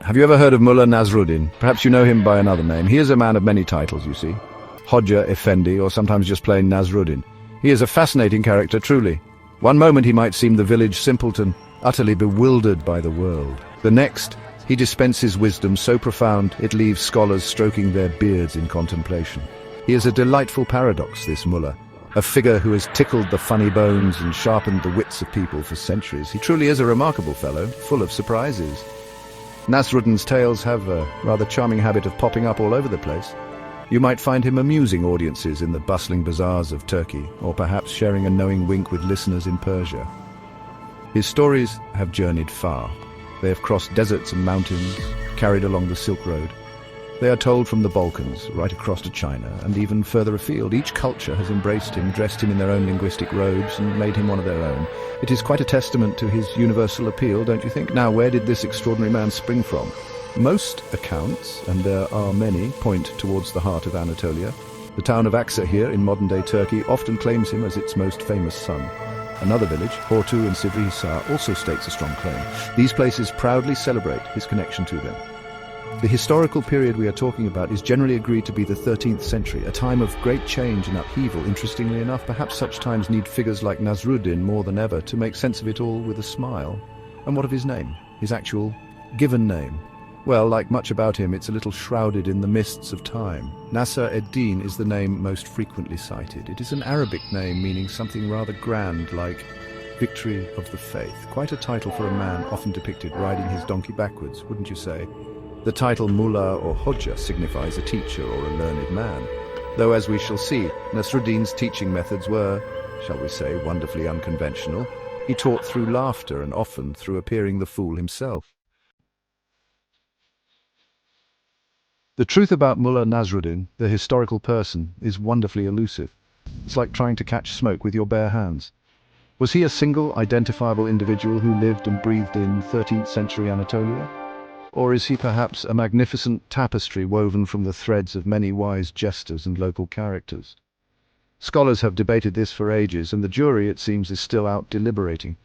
Have you ever heard of Mullah Nasruddin? Perhaps you know him by another name. He is a man of many titles, you see. Hodja, Effendi, or sometimes just plain Nasruddin. He is a fascinating character, truly. One moment he might seem the village simpleton, utterly bewildered by the world. The next, he dispenses wisdom so profound it leaves scholars stroking their beards in contemplation. He is a delightful paradox, this mullah, a figure who has tickled the funny bones and sharpened the wits of people for centuries. He truly is a remarkable fellow, full of surprises. Nasruddin's tales have a rather charming habit of popping up all over the place. You might find him amusing audiences in the bustling bazaars of Turkey, or perhaps sharing a knowing wink with listeners in Persia. His stories have journeyed far. They have crossed deserts and mountains, carried along the Silk Road. They are told from the Balkans, right across to China, and even further afield. Each culture has embraced him, dressed him in their own linguistic robes, and made him one of their own. It is quite a testament to his universal appeal, don't you think? Now, where did this extraordinary man spring from? Most accounts, and there are many, point towards the heart of Anatolia. The town of Akşehir in modern-day Turkey often claims him as its most famous son. Another village, Hortu in Sivrihisar, also stakes a strong claim. These places proudly celebrate his connection to them. The historical period we are talking about is generally agreed to be the 13th century, a time of great change and upheaval. Interestingly enough, perhaps such times need figures like Nasruddin more than ever to make sense of it all with a smile. And what of his name? His actual given name? Well, like much about him, it's a little shrouded in the mists of time. Nasr ed-Din is the name most frequently cited. It is an Arabic name meaning something rather grand, like victory of the faith. Quite a title for a man often depicted riding his donkey backwards, wouldn't you say? The title Mullah or Hodja signifies a teacher or a learned man. Though, as we shall see, Nasruddin's teaching methods were, shall we say, wonderfully unconventional. He taught through laughter and often through appearing the fool himself. The truth about Mullah Nasruddin, the historical person, is wonderfully elusive. It's like trying to catch smoke with your bare hands. Was he a single, identifiable individual who lived and breathed in 13th century Anatolia? Or is he perhaps a magnificent tapestry woven from the threads of many wise jesters and local characters? Scholars have debated this for ages, and the jury, it seems, is still out deliberating.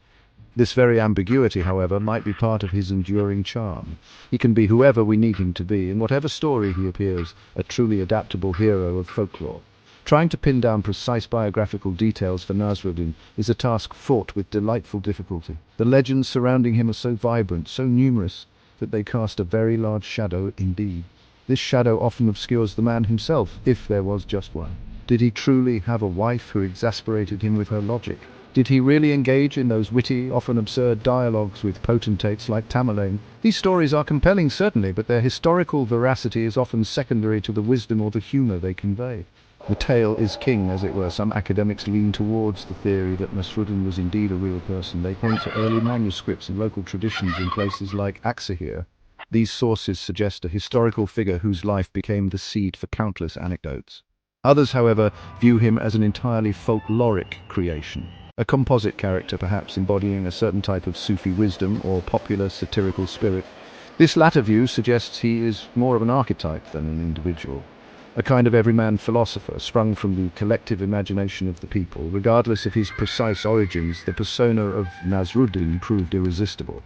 This very ambiguity, however, might be part of his enduring charm. He can be whoever we need him to be, in whatever story he appears, a truly adaptable hero of folklore. Trying to pin down precise biographical details for Nasruddin is a task fraught with delightful difficulty. The legends surrounding him are so vibrant, so numerous, that they cast a very large shadow indeed. This shadow often obscures the man himself, if there was just one. Did he truly have a wife who exasperated him with her logic? Did he really engage in those witty, often absurd dialogues with potentates like Tamerlane? These stories are compelling, certainly, but their historical veracity is often secondary to the wisdom or the humour they convey. The tale is king, as it were. Some academics lean towards the theory that Nasruddin was indeed a real person. They point to early manuscripts and local traditions in places like Akşehir. These sources suggest a historical figure whose life became the seed for countless anecdotes. Others, however, view him as an entirely folkloric creation, a composite character perhaps embodying a certain type of Sufi wisdom or popular satirical spirit. This latter view suggests he is more of an archetype than an individual. A kind of everyman philosopher sprung from the collective imagination of the people. Regardless of his precise origins, the persona of Nasruddin proved irresistible.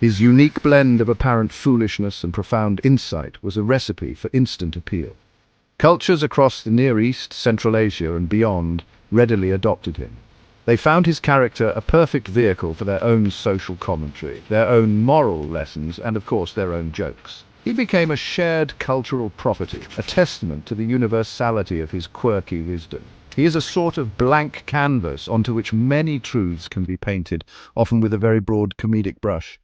His unique blend of apparent foolishness and profound insight was a recipe for instant appeal. Cultures across the Near East, Central Asia and beyond readily adopted him. They found his character a perfect vehicle for their own social commentary, their own moral lessons, and of course their own jokes. He became a shared cultural property, a testament to the universality of his quirky wisdom. He is a sort of blank canvas onto which many truths can be painted, often with a very broad comedic brush.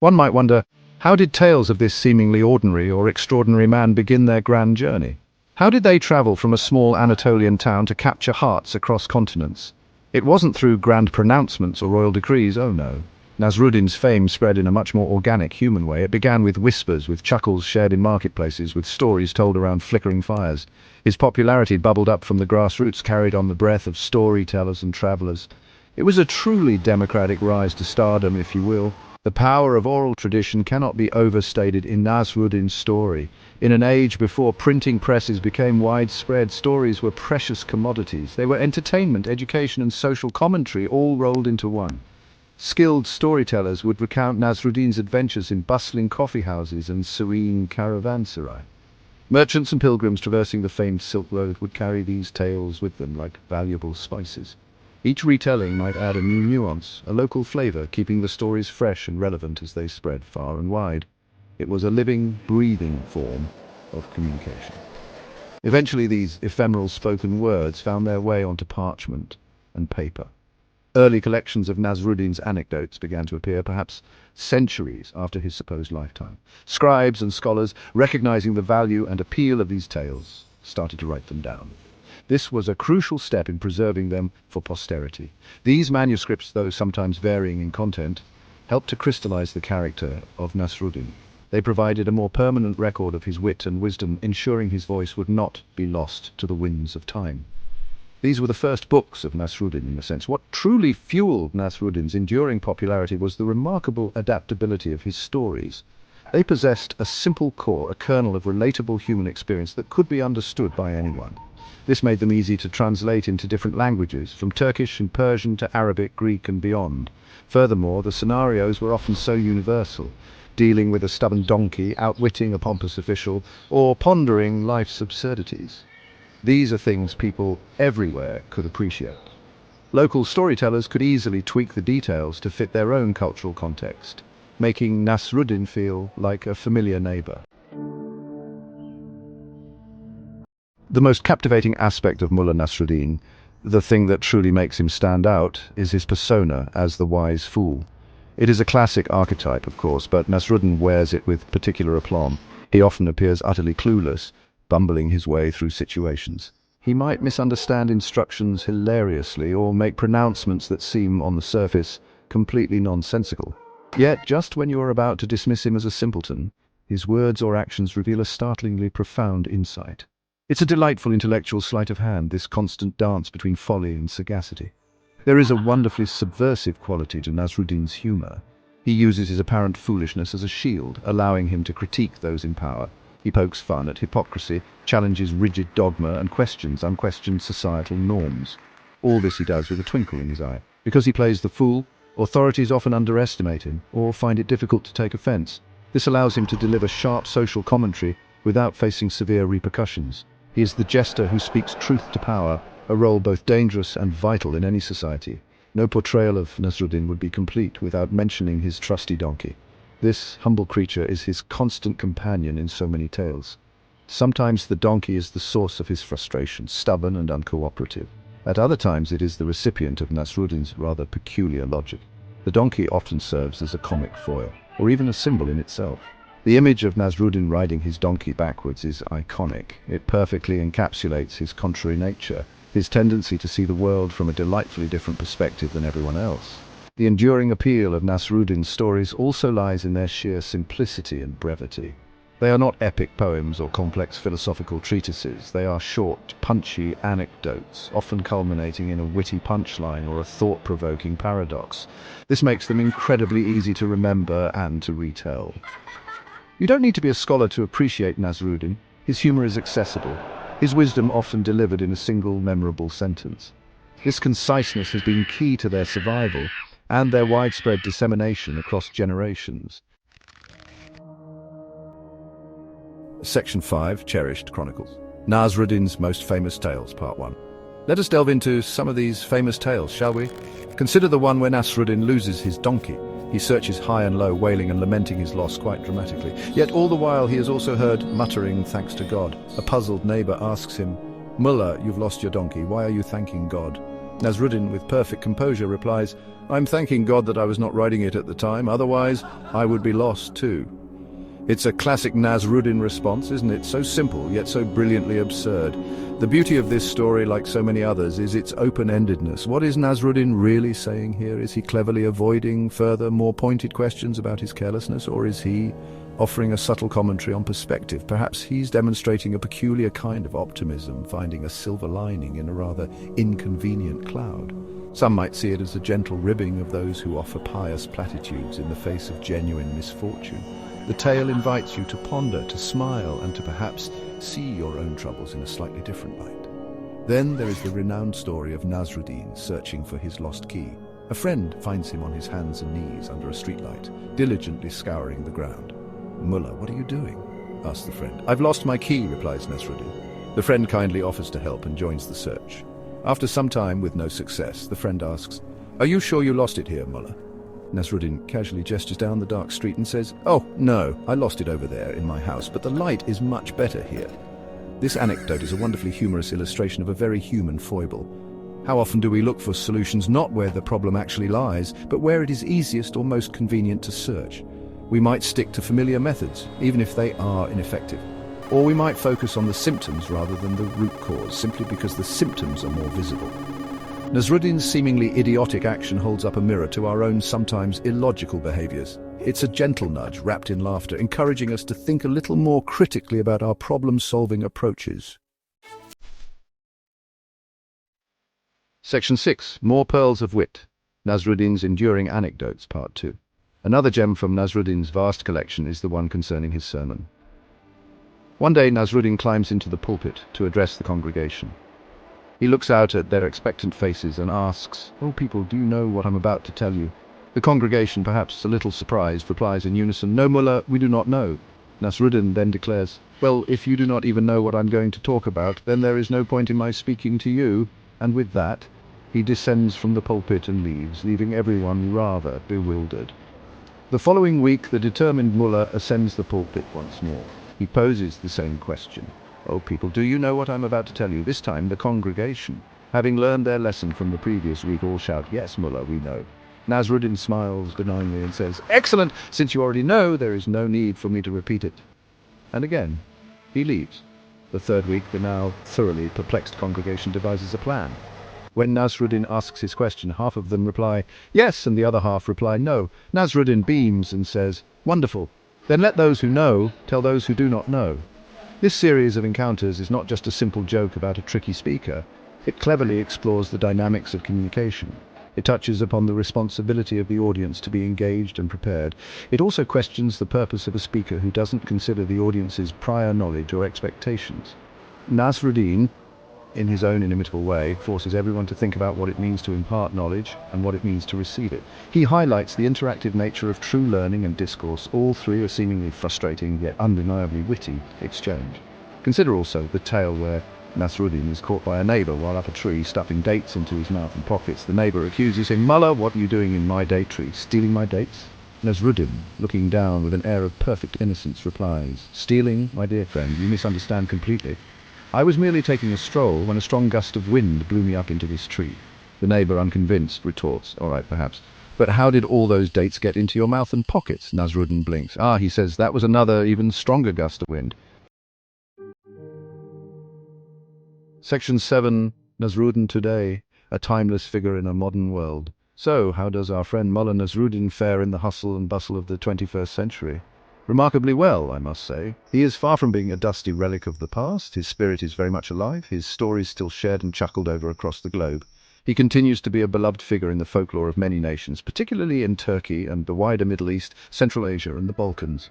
One might wonder, how did tales of this seemingly ordinary or extraordinary man begin their grand journey? How did they travel from a small Anatolian town to capture hearts across continents? It wasn't through grand pronouncements or royal decrees, oh no. Nasruddin's fame spread in a much more organic, human way. It began with whispers, with chuckles shared in marketplaces, with stories told around flickering fires. His popularity bubbled up from the grassroots, carried on the breath of storytellers and travelers. It was a truly democratic rise to stardom, if you will. The power of oral tradition cannot be overstated in Nasruddin's story. In an age before printing presses became widespread, stories were precious commodities. They were entertainment, education, and social commentary all rolled into one. Skilled storytellers would recount Nasruddin's adventures in bustling coffee houses and serene caravanserai. Merchants and pilgrims traversing the famed Silk Road would carry these tales with them like valuable spices. Each retelling might add a new nuance, a local flavor, keeping the stories fresh and relevant as they spread far and wide. It was a living, breathing form of communication. Eventually, these ephemeral spoken words found their way onto parchment and paper. Early collections of Nasruddin's anecdotes began to appear, perhaps centuries after his supposed lifetime. Scribes and scholars, recognizing the value and appeal of these tales, started to write them down. This was a crucial step in preserving them for posterity. These manuscripts, though sometimes varying in content, helped to crystallize the character of Nasruddin. They provided a more permanent record of his wit and wisdom, ensuring his voice would not be lost to the winds of time. These were the first books of Nasruddin, in a sense. What truly fueled Nasruddin's enduring popularity was the remarkable adaptability of his stories. They possessed a simple core, a kernel of relatable human experience that could be understood by anyone. This made them easy to translate into different languages, from Turkish and Persian to Arabic, Greek, and beyond. Furthermore, the scenarios were often so universal, dealing with a stubborn donkey, outwitting a pompous official, or pondering life's absurdities. These are things people everywhere could appreciate. Local storytellers could easily tweak the details to fit their own cultural context, making Nasruddin feel like a familiar neighbor. The most captivating aspect of Mullah Nasruddin, the thing that truly makes him stand out, is his persona as the wise fool. It is a classic archetype, of course, but Nasruddin wears it with particular aplomb. He often appears utterly clueless, bumbling his way through situations. He might misunderstand instructions hilariously or make pronouncements that seem, on the surface, completely nonsensical. Yet, just when you are about to dismiss him as a simpleton, his words or actions reveal a startlingly profound insight. It's a delightful intellectual sleight of hand, this constant dance between folly and sagacity. There is a wonderfully subversive quality to Nasruddin's humor. He uses his apparent foolishness as a shield, allowing him to critique those in power. He pokes fun at hypocrisy, challenges rigid dogma, and questions unquestioned societal norms. All this he does with a twinkle in his eye. Because he plays the fool, authorities often underestimate him, or find it difficult to take offense. This allows him to deliver sharp social commentary without facing severe repercussions. He is the jester who speaks truth to power, a role both dangerous and vital in any society. No portrayal of Nasruddin would be complete without mentioning his trusty donkey. This humble creature is his constant companion in so many tales. Sometimes the donkey is the source of his frustration, stubborn and uncooperative. At other times it is the recipient of Nasruddin's rather peculiar logic. The donkey often serves as a comic foil, or even a symbol in itself. The image of Nasruddin riding his donkey backwards is iconic. It perfectly encapsulates his contrary nature, his tendency to see the world from a delightfully different perspective than everyone else. The enduring appeal of Nasruddin's stories also lies in their sheer simplicity and brevity. They are not epic poems or complex philosophical treatises. They are short, punchy anecdotes, often culminating in a witty punchline or a thought-provoking paradox. This makes them incredibly easy to remember and to retell. You don't need to be a scholar to appreciate Nasruddin. His humor is accessible, his wisdom often delivered in a single memorable sentence. This conciseness has been key to their survival and their widespread dissemination across generations. Section 5, Cherished Chronicles. Nasruddin's Most Famous Tales, Part 1. Let us delve into some of these famous tales, shall we? Consider the one where Nasruddin loses his donkey. He searches high and low, wailing and lamenting his loss quite dramatically. Yet all the while he is also heard muttering thanks to God. A puzzled neighbor asks him, "Mullah, you've lost your donkey. Why are you thanking God?" Nasruddin, with perfect composure, replies, "I'm thanking God that I was not riding it at the time, otherwise I would be lost too." It's a classic Nasruddin response, isn't it? So simple, yet so brilliantly absurd. The beauty of this story, like so many others, is its open-endedness. What is Nasruddin really saying here? Is he cleverly avoiding further, more pointed questions about his carelessness, or is he offering a subtle commentary on perspective? Perhaps he's demonstrating a peculiar kind of optimism, finding a silver lining in a rather inconvenient cloud. Some might see it as a gentle ribbing of those who offer pious platitudes in the face of genuine misfortune. The tale invites you to ponder, to smile, and to perhaps see your own troubles in a slightly different light. Then there is the renowned story of Nasruddin searching for his lost key. A friend finds him on his hands and knees under a streetlight, diligently scouring the ground. "Mullah, what are you doing?" asks the friend. "I've lost my key," replies Nasruddin. The friend kindly offers to help and joins the search. After some time with no success, the friend asks, "Are you sure you lost it here, Mullah?" Nasruddin casually gestures down the dark street and says, "Oh, no, I lost it over there in my house, but the light is much better here." This anecdote is a wonderfully humorous illustration of a very human foible. How often do we look for solutions not where the problem actually lies, but where it is easiest or most convenient to search? We might stick to familiar methods, even if they are ineffective. Or we might focus on the symptoms rather than the root cause, simply because the symptoms are more visible. Nasruddin's seemingly idiotic action holds up a mirror to our own sometimes illogical behaviors. It's a gentle nudge wrapped in laughter, encouraging us to think a little more critically about our problem-solving approaches. Section 6. More Pearls of Wit. Nasruddin's Enduring Anecdotes, Part 2. Another gem from Nasruddin's vast collection is the one concerning his sermon. One day Nasruddin climbs into the pulpit to address the congregation. He looks out at their expectant faces and asks, "Oh people, do you know what I'm about to tell you?" The congregation, perhaps a little surprised, replies in unison, "No, Mullah, we do not know." Nasruddin then declares, "Well, if you do not even know what I'm going to talk about, then there is no point in my speaking to you." And with that, he descends from the pulpit and leaves, leaving everyone rather bewildered. The following week, the determined Mullah ascends the pulpit once more. He poses the same question. "Oh people, do you know what I'm about to tell you?" This time the congregation, having learned their lesson from the previous week, all shout, "Yes, Mullah, we know." Nasruddin smiles benignly and says, "Excellent! Since you already know, there is no need for me to repeat it." And again, he leaves. The third week, the now thoroughly perplexed congregation devises a plan. When Nasruddin asks his question, half of them reply, "Yes," and the other half reply, "No." Nasruddin beams and says, "Wonderful. Then let those who know tell those who do not know." This series of encounters is not just a simple joke about a tricky speaker. It cleverly explores the dynamics of communication. It touches upon the responsibility of the audience to be engaged and prepared. It also questions the purpose of a speaker who doesn't consider the audience's prior knowledge or expectations. Nasruddin, in his own inimitable way, forces everyone to think about what it means to impart knowledge and what it means to receive it. He highlights the interactive nature of true learning and discourse. All three are seemingly frustrating yet undeniably witty exchange. Consider also the tale where Nasruddin is caught by a neighbour while up a tree, stuffing dates into his mouth and pockets. The neighbour accuses him, "Mullah, what are you doing in my date tree? Stealing my dates?" Nasruddin, looking down with an air of perfect innocence, replies, "Stealing, my dear friend, you misunderstand completely. I was merely taking a stroll when a strong gust of wind blew me up into this tree." The neighbour, unconvinced, retorts, "All right, perhaps. But how did all those dates get into your mouth and pockets?" Nasruddin blinks. "Ah," he says, "that was another, even stronger gust of wind." Section 7. Nasruddin Today, a timeless figure in a modern world. So, how does our friend Mullah Nasruddin fare in the hustle and bustle of the 21st century? Remarkably well, I must say. He is far from being a dusty relic of the past. His spirit is very much alive, his stories still shared and chuckled over across the globe. He continues to be a beloved figure in the folklore of many nations, particularly in Turkey and the wider Middle East, Central Asia and the Balkans.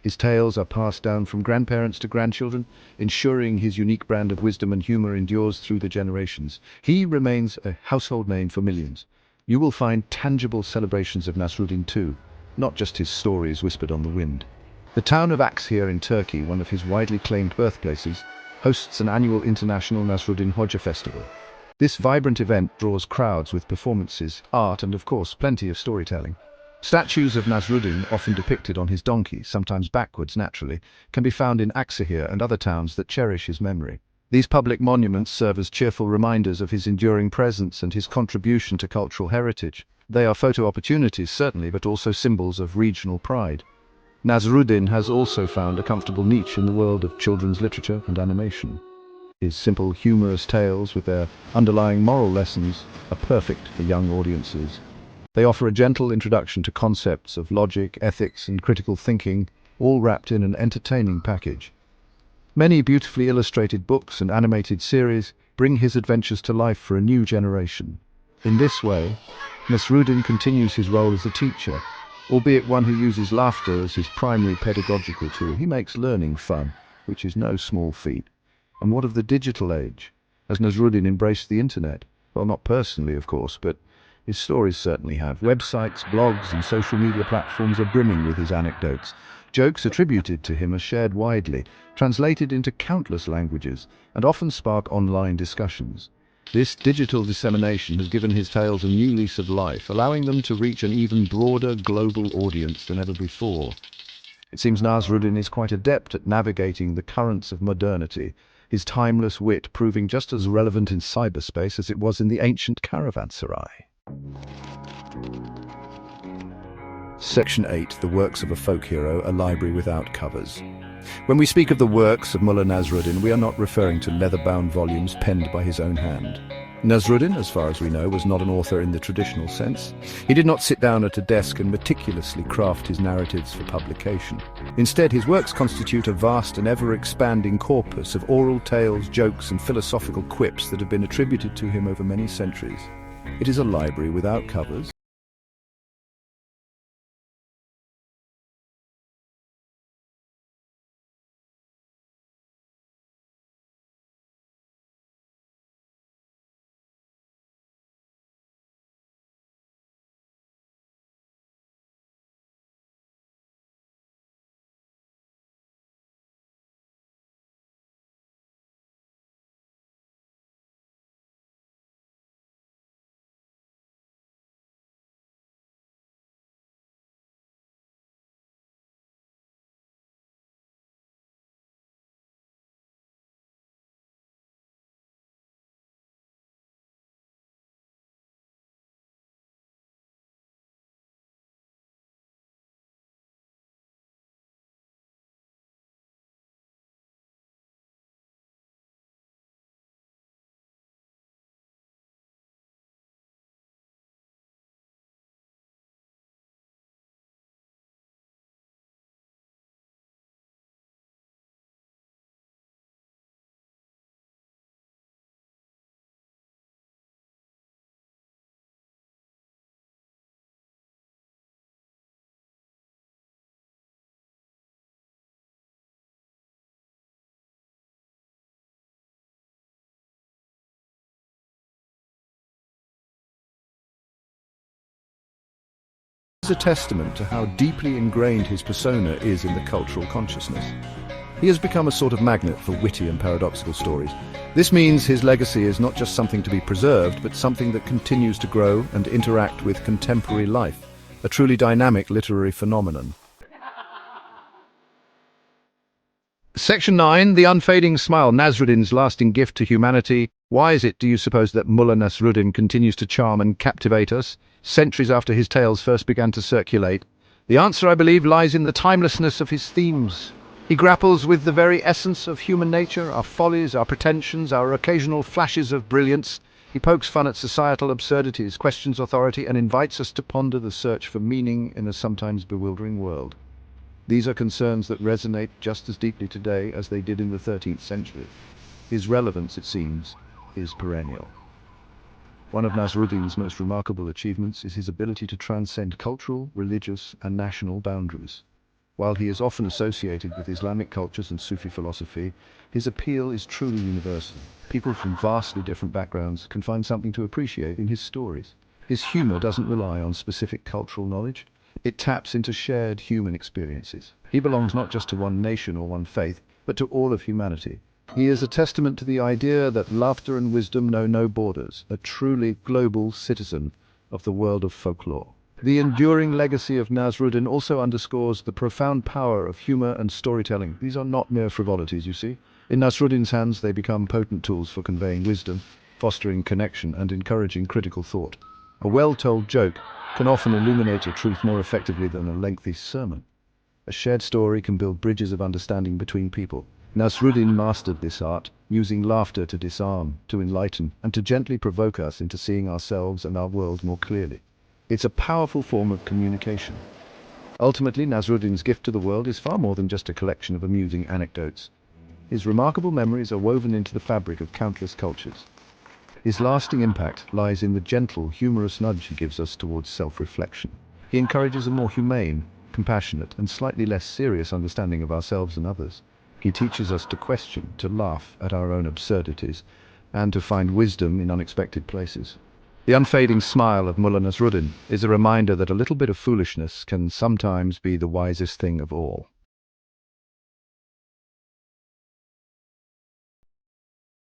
His tales are passed down from grandparents to grandchildren, ensuring his unique brand of wisdom and humor endures through the generations. He remains a household name for millions. You will find tangible celebrations of Nasruddin too, not just his stories whispered on the wind. The town of Akşehir in Turkey, one of his widely claimed birthplaces, hosts an annual international Nasreddin Hodja festival. This vibrant event draws crowds with performances, art and of course plenty of storytelling. Statues of Nasruddin, often depicted on his donkey, sometimes backwards naturally, can be found in Akşehir and other towns that cherish his memory. These public monuments serve as cheerful reminders of his enduring presence and his contribution to cultural heritage. They are photo opportunities, certainly, but also symbols of regional pride. Nasruddin has also found a comfortable niche in the world of children's literature and animation. His simple, humorous tales, with their underlying moral lessons, are perfect for young audiences. They offer a gentle introduction to concepts of logic, ethics, and critical thinking, all wrapped in an entertaining package. Many beautifully illustrated books and animated series bring his adventures to life for a new generation. In this way, Nasruddin continues his role as a teacher, albeit one who uses laughter as his primary pedagogical tool. He makes learning fun, which is no small feat. And what of the digital age? Has Nasruddin embraced the internet? Well, not personally, of course, but His stories certainly have. Websites, blogs, and social media platforms are brimming with his anecdotes. Jokes attributed to him are shared widely, translated into countless languages, and often spark online discussions. This digital dissemination has given his tales a new lease of life, allowing them to reach an even broader global audience than ever before. It seems Nasruddin is quite adept at navigating the currents of modernity, his timeless wit proving just as relevant in cyberspace as it was in the ancient caravanserai. Section 8. The Works of a Folk Hero, a Library Without Covers. When we speak of the works of Mullah Nasruddin, we are not referring to leather-bound volumes penned by his own hand. Nasruddin, as far as we know, was not an author in the traditional sense. He did not sit down at a desk and meticulously craft his narratives for publication. Instead, his works constitute a vast and ever-expanding corpus of oral tales, jokes, and philosophical quips that have been attributed to him over many centuries. It is a library without covers. Is a testament to how deeply ingrained his persona is in the cultural consciousness. He has become a sort of magnet for witty and paradoxical stories. This means his legacy is not just something to be preserved, but something that continues to grow and interact with contemporary life, a truly dynamic literary phenomenon. Section 9. The Unfading Smile, Nasruddin's lasting gift to humanity. Why is it, do you suppose, that Mullah Nasruddin continues to charm and captivate us, centuries after his tales first began to circulate? The answer, I believe, lies in the timelessness of his themes. He grapples with the very essence of human nature, our follies, our pretensions, our occasional flashes of brilliance. He pokes fun at societal absurdities, questions authority, and invites us to ponder the search for meaning in a sometimes bewildering world. These are concerns that resonate just as deeply today as they did in the 13th century. His relevance, it seems, is perennial. One of Nasruddin's most remarkable achievements is his ability to transcend cultural, religious, and national boundaries. While he is often associated with Islamic cultures and Sufi philosophy, his appeal is truly universal. People from vastly different backgrounds can find something to appreciate in his stories. His humor doesn't rely on specific cultural knowledge. It taps into shared human experiences. He belongs not just to one nation or one faith, but to all of humanity. He is a testament to the idea that laughter and wisdom know no borders, a truly global citizen of the world of folklore. The enduring legacy of Nasruddin also underscores the profound power of humor and storytelling. These are not mere frivolities, you see. In Nasruddin's hands, they become potent tools for conveying wisdom, fostering connection, and encouraging critical thought. A well-told joke can often illuminate a truth more effectively than a lengthy sermon. A shared story can build bridges of understanding between people. Nasruddin mastered this art, using laughter to disarm, to enlighten, and to gently provoke us into seeing ourselves and our world more clearly. It's a powerful form of communication. Ultimately, Nasruddin's gift to the world is far more than just a collection of amusing anecdotes. His remarkable memories are woven into the fabric of countless cultures. His lasting impact lies in the gentle, humorous nudge he gives us towards self-reflection. He encourages a more humane, compassionate, and slightly less serious understanding of ourselves and others. He teaches us to question, to laugh at our own absurdities, and to find wisdom in unexpected places. The unfading smile of Mullah Nasruddin is a reminder that a little bit of foolishness can sometimes be the wisest thing of all.